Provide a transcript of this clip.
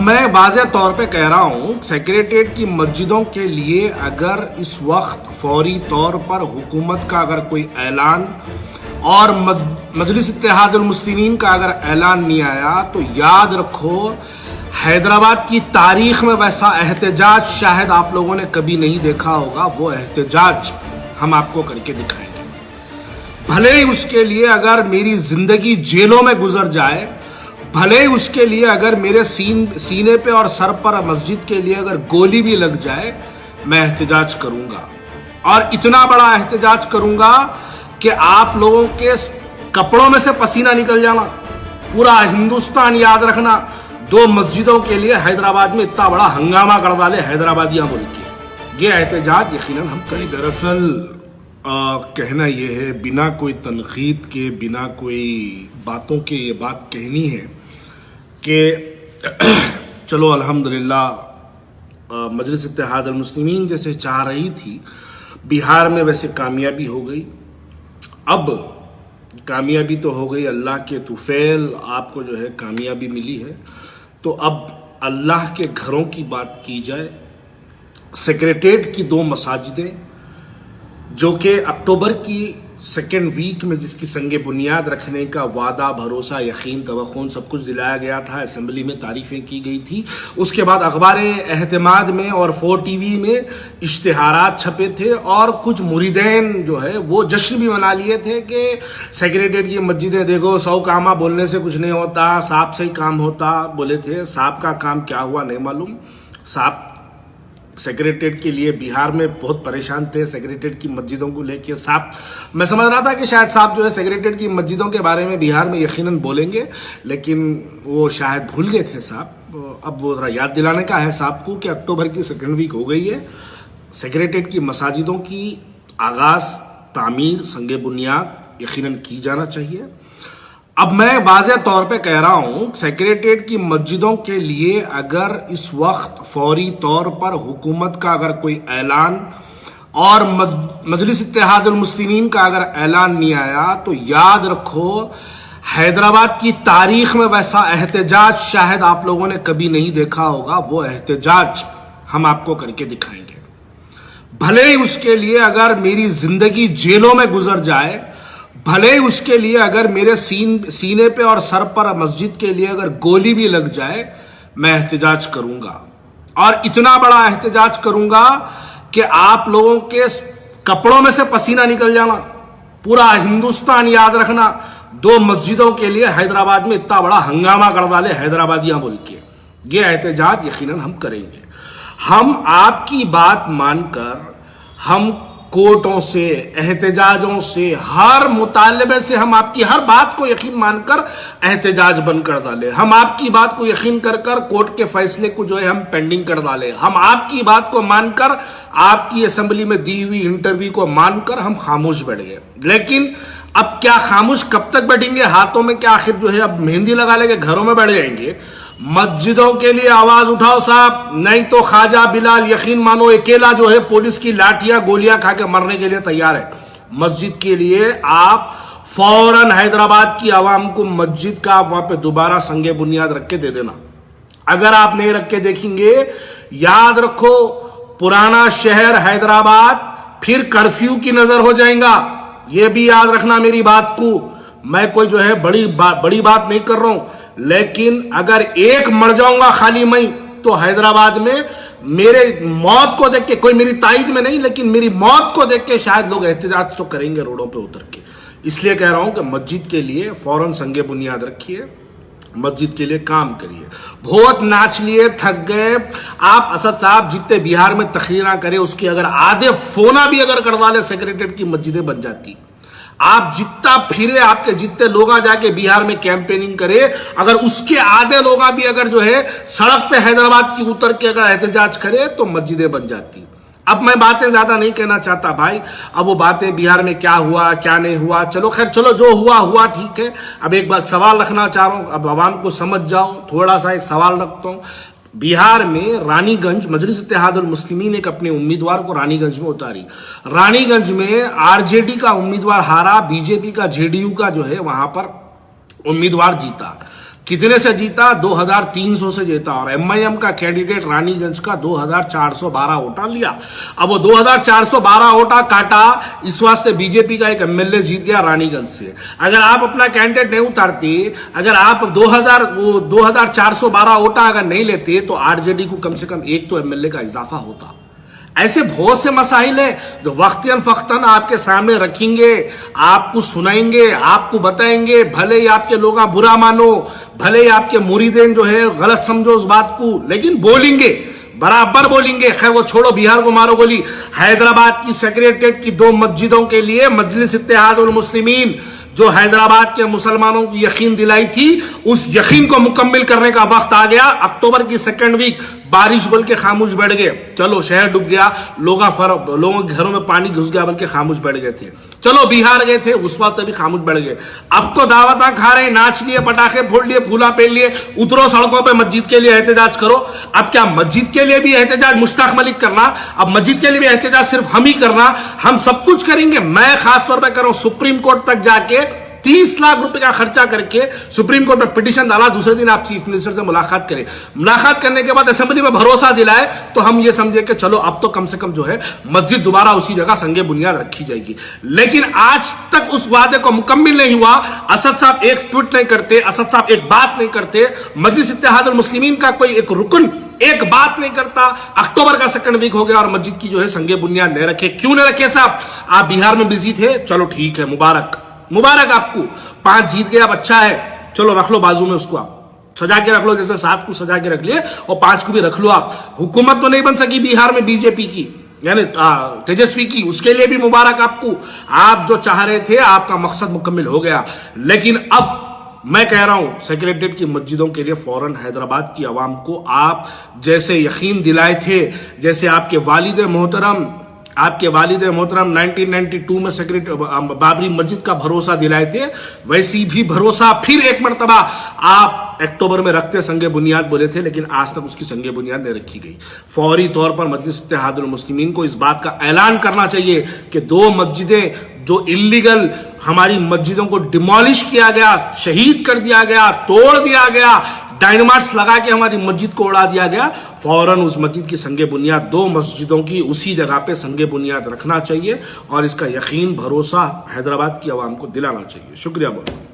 मैं वाज़ेह तौर पे कह रहा हूँ, सेक्रेटेरिएट की मस्जिदों के लिए अगर इस वक्त फौरी तौर पर हुकूमत का अगर कोई ऐलान और मजलिस इत्तेहादुल मुस्लिमीन का अगर ऐलान नहीं आया तो याद रखो हैदराबाद की तारीख में वैसा एहतजाज शायद आप लोगों ने कभी नहीं देखा होगा। वो एहतजाज हम आपको करके दिखाएंगे, भले ही उसके लिए अगर मेरी जिंदगी जेलों में गुजर जाए, भले ही उसके लिए अगर मेरे सीने पे और सर पर मस्जिद के लिए अगर गोली भी लग जाए, मैं एहतजाज करूंगा। और इतना बड़ा एहतजाज करूंगा कि आप लोगों के कपड़ों में से पसीना निकल जाना। पूरा हिंदुस्तान याद रखना, 2 मस्जिदों के लिए हैदराबाद में इतना बड़ा हंगामा कर डाले हैदराबादियां बोल के। ये एहतजाज यकीनन हम कई दरअसल कहना यह है, बिना कोई तनकीद के, बिना कोई बातों के ये बात कहनी है कि चलो अल्हम्दुलिल्लाह मजलिस इत्तेहादुल मुस्लिमीन जैसे चाह रही थी, बिहार में वैसे कामयाबी हो गई। अब कामयाबी तो हो गई, अल्लाह के तुफैल आपको जो है कामयाबी मिली है। तो अब अल्लाह के घरों की बात की जाए, सेक्रेटेरिएट की 2 मसाजिदें जो कि अक्टूबर की सेकेंड वीक में जिसकी संगे बुनियाद रखने का वादा, भरोसा, यकीन, तवक्कुन सब कुछ दिलाया गया था, असेंबली में तारीफें की गई थी। उसके बाद अखबार एहतमाद में और 4 टीवी में इश्तिहारात छपे थे और कुछ मुरीदैन जो है वो जश्न भी मना लिए थे कि सेक्रेटेरिएट की मस्जिदें देखो, 100 कामा बोलने से कुछ नहीं होता, साहब से ही काम होता बोले थे। साहब का काम क्या हुआ नहीं मालूम। साहब सेक्रेटेरिएट के लिए बिहार में बहुत परेशान थे, सेक्रेटेरिएट की मस्जिदों को लेके। साहब, मैं समझ रहा था कि शायद साहब जो है सेक्रेटेरिएट की मस्जिदों के बारे में बिहार में यकीनन बोलेंगे, लेकिन वो शायद भूल गए थे साहब। अब वो जरा याद दिलाने का है साहब को कि अक्टूबर की सेकेंड वीक हो गई है, सेक्रेटेरिएट की मसाजिदों की आगाज, तामीर, संगे बुनियाद यकीनन की जाना चाहिए। अब मैं वाज़ेह तौर पे कह रहा हूं, सेक्रेटेरिएट की मस्जिदों के लिए अगर इस वक्त फौरी तौर पर हुकूमत का अगर कोई ऐलान और मजलिस इत्तेहादुल मुस्लिमीन का अगर ऐलान नहीं आया तो याद रखो हैदराबाद की तारीख में वैसा एहतजाज शायद आप लोगों ने कभी नहीं देखा होगा। वो एहतजाज हम आपको करके दिखाएंगे, भले ही उसके लिए अगर मेरी जिंदगी जेलों में गुजर जाए, भले ही उसके लिए अगर मेरे सीने पे और सर पर मस्जिद के लिए अगर गोली भी लग जाए, मैं एहतजाज करूंगा। और इतना बड़ा एहतजाज करूंगा कि आप लोगों के कपड़ों में से पसीना निकल जाना। पूरा हिंदुस्तान याद रखना, 2 मस्जिदों के लिए हैदराबाद में इतना बड़ा हंगामा कर डाले हैदराबादियां बोल के। ये एहतजाज यकीनन हम करेंगे। हम आपकी बात मानकर, हम कोर्टों से, एहतजाजों से, हर मुतालबे से हम आपकी हर बात को यकीन मानकर एहतजाज बंद कर डाले। हम आपकी बात को यकीन कर कोर्ट के फैसले को जो है हम पेंडिंग कर डाले। हम आपकी बात को मानकर, आपकी असेंबली में दी हुई इंटरव्यू को मानकर हम खामोश बैठ गए। लेकिन अब क्या खामोश कब तक बैठेंगे? हाथों में क्या आखिर जो है अब मेहंदी लगा लेंगे, घरों में बैठ जाएंगे? मस्जिदों के लिए आवाज उठाओ साहब, नहीं तो ख्वाजा बिलाल यकीन मानो अकेला जो है पुलिस की लाठियां गोलियां खा के मरने के लिए तैयार है। मस्जिद के लिए आप फौरन हैदराबाद की आवाम को मस्जिद का आप वहां पे दोबारा संगे बुनियाद रख के दे देना। अगर आप नहीं रख के देखेंगे, याद रखो पुराना शहर हैदराबाद फिर कर्फ्यू की नजर हो जाएगा। यह भी याद रखना मेरी बात को। मैं कोई जो है बड़ी बात नहीं कर रहा हूं, लेकिन अगर एक मर जाऊंगा खाली मैं, तो हैदराबाद में मेरे मौत को देख के, कोई मेरी ताईद में नहीं, लेकिन मेरी मौत को देख के शायद लोग एहतजाज तो करेंगे रोडों पे उतर के। इसलिए कह रहा हूं कि मस्जिद के लिए फौरन संगे बुनियाद रखिए, मस्जिद के लिए काम करिए। बहुत नाच लिए, थक गए आप। असद साहब जितने बिहार में तकरीरा करे उसके अगर आधे फोना भी अगर कर डाले, सेक्रेटेरिएट की मस्जिदें बन जाती। आप जितना फिरे, आपके जितने लोग जाके बिहार में कैंपेनिंग करे, अगर उसके आधे लोग भी अगर जो है सड़क पे हैदराबाद की उतर के अगर एहतजाज करे तो मस्जिदें बन जाती। अब मैं बातें ज्यादा नहीं कहना चाहता भाई। अब वो बातें बिहार में क्या हुआ क्या नहीं हुआ, चलो खैर, चलो जो हुआ हुआ ठीक है। अब एक बात सवाल रखना चाह रहा हूं, अब आवाम को समझ जाओ, थोड़ा सा एक सवाल रखता हूं। बिहार में रानीगंज मजलिस इत्तेहादुल मुस्लिमीन एक अपने उम्मीदवार को रानीगंज में उतारी। रानीगंज में आरजेडी का उम्मीदवार हारा, बीजेपी का जेडीयू का जो है वहां पर उम्मीदवार जीता। कितने से जीता? 2300 से जीता। और एमआईएम का कैंडिडेट रानीगंज का 2412 वोटा लिया। अब वो 2412 वोटा काटा, इस वास्ते बीजेपी का एक एमएलए जीत गया रानीगंज से। अगर आप अपना कैंडिडेट नहीं उतारते, अगर आप 2412 वोटा अगर नहीं लेते, तो आरजेडी को कम से कम एक तो एमएलए का इजाफा होता। ऐसे बहुत से मसाइल है जो वक्तन फक्तन आपके सामने रखेंगे, आपको सुनाएंगे, आपको बताएंगे। भले ही आपके लोग बुरा मानो, भले ही आपके मुरीदेन जो है गलत समझो उस बात को, लेकिन बोलेंगे, बराबर बोलेंगे। खैर वो छोड़ो, बिहार को मारो गोली। हैदराबाद की सेक्रेटरीट की 2 मस्जिदों के लिए मजलिस इत्तेहादुल मुस्लिमीन जो हैदराबाद के मुसलमानों को यकीन दिलाई थी, उस यकीन को मुकम्मिल करने का वक्त आ गया। अक्टूबर की सेकंड वीक बारिश बोल के खामोश बैठ गए। चलो शहर डूब गया, लोगों के घरों में पानी घुस गया बोल के खामोश बैठ गए थे। चलो बिहार गए थे, उस वक्त भी खामोश बैठ गए। अब तो दावता खा रहे, नाच लिए, पटाखे फोड़ लिए, फूला पहन लिए, उतरो सड़कों पे, मस्जिद के लिए एहतजाज करो। अब क्या मस्जिद के लिए भी एहतजाज मुश्ताक मलिक करना? अब मस्जिद के लिए भी एहतजाज सिर्फ हम ही करना? हम सब कुछ करेंगे। मैं खासतौर पर कर रहा हूं, सुप्रीम कोर्ट तक जाके 30 लाख रुपए का खर्चा करके सुप्रीम कोर्ट में पिटीशन डाला। दूसरे दिन आप चीफ मिनिस्टर से मुलाकात करें। मुलाकात करने के बाद असेंबली में भरोसा दिलाए, तो हम ये समझे कि चलो अब तो कम से कम जो है मस्जिद दोबारा उसी जगह संगे बुनियाद रखी जाएगी। लेकिन आज तक उस वादे को मुकम्मिल नहीं हुआ। असद साहब एक ट्वीट नहीं करते, असद साहब एक बात नहीं करते, मजलिस इत्तेहादुल मुस्लिमीन का कोई एक रुकन एक बात नहीं करता। अक्टूबर का सेकंड वीक हो गया और मस्जिद की जो है संगे बुनियाद नहीं रखे। क्यों नहीं रखे साहब? आप बिहार में बिजी थे, चलो ठीक है, मुबारक आपको। 5 जीत गए, अब अच्छा है, चलो रख लो बाजू में, उसको आप सजा के रख लो, जैसे 7 को सजा के रख लिए और 5 को भी रख लो। आप हुकूमत तो नहीं बन सकी बिहार में बीजेपी की, यानी तेजस्वी की, उसके लिए भी मुबारक आपको। आप जो चाह रहे थे, आपका मकसद मुकम्मिल हो गया। लेकिन अब मैं कह रहा हूं, सेक्रेटरीट की मस्जिदों के लिए फौरन हैदराबाद की आवाम को आप जैसे यकीन दिलाए थे, जैसे आपके वालिद मोहतरम 1992 में सेक्रेटरी बाबरी मस्जिद का भरोसा दिलाए थे, वैसी भी भरोसा फिर एक मर्तबा आप अक्टूबर में रखते संगे बुनियाद बोले थे, लेकिन आज तक उसकी संगे बुनियाद नहीं रखी गई। फौरी तौर पर मजलिस इत्तेहादुल मुस्लिमीन को इस बात का ऐलान करना चाहिए कि 2 मस्जिदें जो इलीगल हमारी मस्जिदों को डिमोलिश किया गया, शहीद कर दिया गया, तोड़ दिया गया, डायनामाइट्स लगा के हमारी मस्जिद को उड़ा दिया गया, फौरन उस मस्जिद की संगे बुनियाद 2 मस्जिदों की उसी जगह पे संगे बुनियाद रखना चाहिए और इसका यकीन भरोसा हैदराबाद की आवाम को दिलाना चाहिए। शुक्रिया बहुत।